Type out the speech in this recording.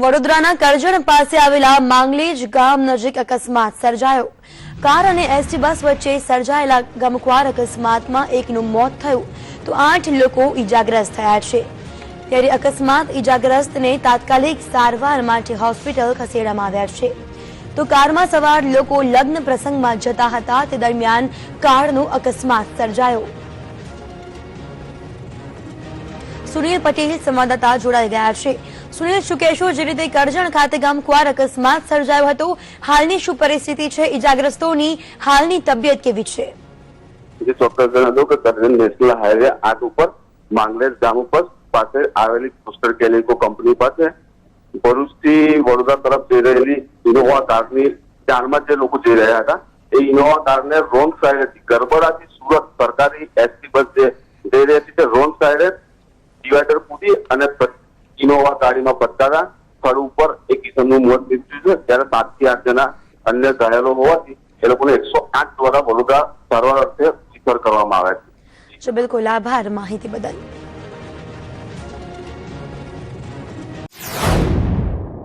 વડોદરાના કરજણ પાસે આવેલા માંગલેજ ગામ નજીક અકસ્માત સર્જાયો। કાર અને એસટી બસ વચ્ચે સર્જાયેલા ગમખ્વાર અકસ્માતમાં એકનું મોત થયું તો 8 લોકો ઈજાગ્રસ્ત થયા છે। ત્યારે અકસ્માત ઈજાગ્રસ્તને તાત્કાલિક સારવાર માટે હોસ્પિટલ ખસેડવામાં આવ્યા છે। તો કારમાં સવાર લોકો લગ્ન પ્રસંગમાં જતા હતા તે દરમિયાન કારનો અકસ્માત સર્જાયો। સુનિલ પટેલ સંવાદદાતા જોડાઈ ગયા છે। સુનિલ, શું કહેશો? જે રીતે કરજણ ખાતે ગમખ્વાર અકસ્માત સર્જાયો હતો, હાલની શું પરિસ્થિતિ છે? ઈજાગ્રસ્તોની હાલની તબિયત કેવી છે? ચોક્કસ જણાવી દઉં કે કરજણ નેશનલ હાઈવે 8 ઉપર માંગલેજ ગામ ઉપર પાસે આવેલી પોસ્ટર કેલિકો કંપની પાસે ભરૂચથી વડોદરા તરફ જઈ રહેલી ઇનોવા કારની જાણમાં જે લોકો જઈ રહ્યા હતા એ ઇનોવા કારને રોંગ સાઈડેથી ગરબડાથી સુરત સરકારી એસટી બસ જે જઈ રહી હતી તે રોંગ સાઈડે ડિવાઈડર પૂરી અને ઇનોવા ગાડીમાં પટકાતા સ્થળ ઉપર એક કિશનનું મોત નીપજ્યું છે। ત્યારે 7 થી 8 જણા અન્ય ઘાયલો હોવાથી એ લોકોને 108 દ્વારા વડોદરા સારવાર અર્થે શિફર કરવામાં આવ્યા છે। બિલકુલ, આભાર માહિતી બદલ।